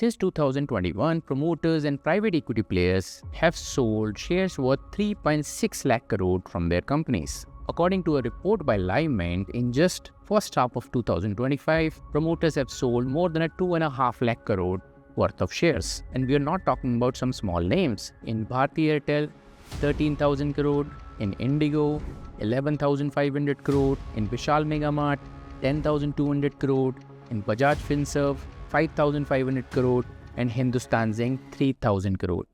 Since 2021, promoters and private equity players have sold shares worth 3.6 lakh crore from their companies. According to a report by LiveMint, in just first half of 2025, promoters have sold more than a 2.5 lakh crore worth of shares. And we are not talking about some small names. In Bharti Airtel, 13,000 crore. In Indigo, 11,500 crore. In Vishal Megamart, 10,200 crore. In Bajaj Finserv, 5,500 crore. And Hindustan Zinc, 3,000 crore.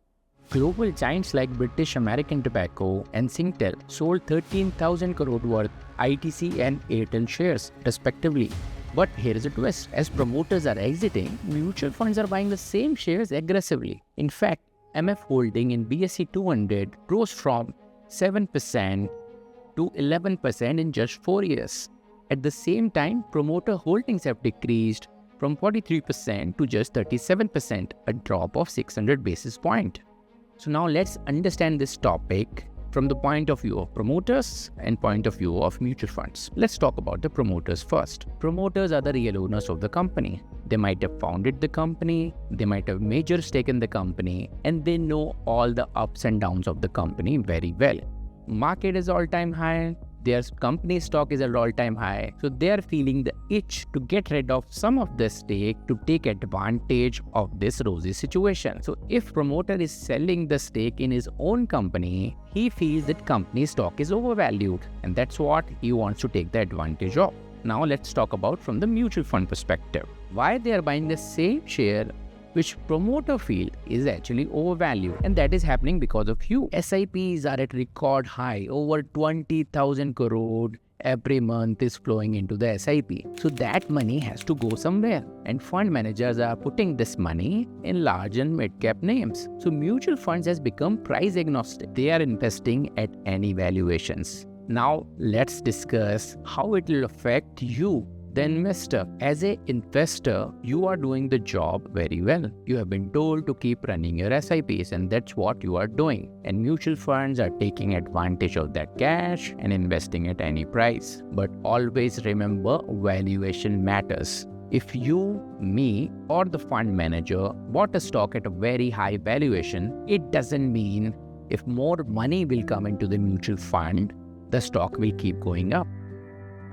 Global giants like British American Tobacco and Singtel sold 13,000 crore worth ITC and Airtel shares, respectively. But here is a twist. As promoters are exiting, mutual funds are buying the same shares aggressively. In fact, MF holding in BSE 200 rose from 7% to 11% in just 4 years. At the same time, promoter holdings have decreased from 43% to just 37%, a drop of 600 basis points. So now let's understand this topic from the point of view of promoters and point of view of mutual funds. Let's talk about the promoters first. Promoters are the real owners of the company. They might have founded the company, they might have major stake in the company, and they know all the ups and downs of the company very well. Market is all-time high, their company stock is at all-time high, so they are feeling the itch to get rid of some of the stake to take advantage of this rosy situation. So if promoter is selling the stake in his own company, he feels that company stock is overvalued, and that's what he wants to take the advantage of. Now let's talk about from the mutual fund perspective. Why they are buying the same share which promoter feel is actually overvalued, and that is happening because of you. SIPs are at record high, over 20,000 crore every month is flowing into the SIP. So that money has to go somewhere, and fund managers are putting this money in large and mid-cap names. So mutual funds has become price agnostic. They are investing at any valuations. Now let's discuss how it will affect you, the investor. As an investor, you are doing the job very well. You have been told to keep running your SIPs, and that's what you are doing. And mutual funds are taking advantage of that cash and investing at any price. But always remember, valuation matters. If you, me, or the fund manager bought a stock at a very high valuation, it doesn't mean if more money will come into the mutual fund, the stock will keep going up.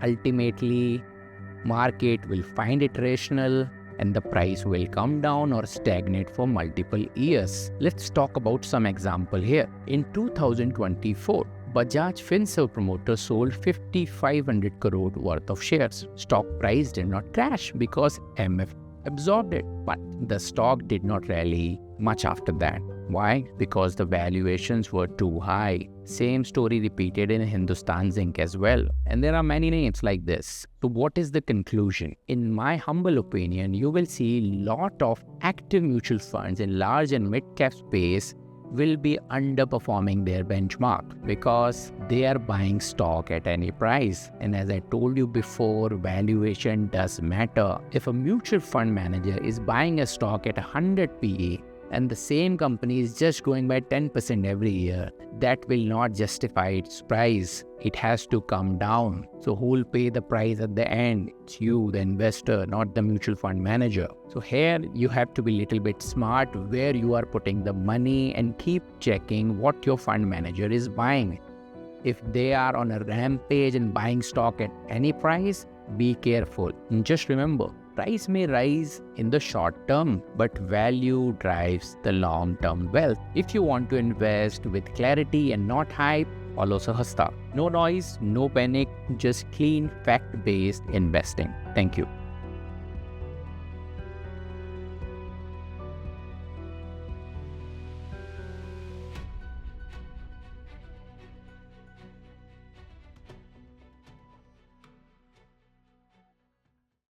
Ultimately, market will find it rational and the price will come down or stagnate for multiple years. Let's talk about some example here. In 2024, Bajaj Finserv promoter sold 5,500 crore worth of shares. Stock price did not crash because MF absorbed it, but the stock did not rally much after that. Why? Because the valuations were too high. Same story repeated in Hindustan Zinc as well. And there are many names like this. So what is the conclusion? In my humble opinion, you will see lot of active mutual funds in large and mid-cap space will be underperforming their benchmark because they are buying stock at any price. And as I told you before, valuation does matter. If a mutual fund manager is buying a stock at 100 PE, and the same company is just growing by 10% every year, that will not justify its price. It has to come down. So who will pay the price at the end? It's you, the investor, not the mutual fund manager. So here you have to be a little bit smart where you are putting the money and keep checking what your fund manager is buying. If they are on a rampage and buying stock at any price, be careful. And just remember, price may rise in the short term, but value drives the long-term wealth. If you want to invest with clarity and not hype, follow Sahastha. No noise, no panic, just clean, fact-based investing. Thank you.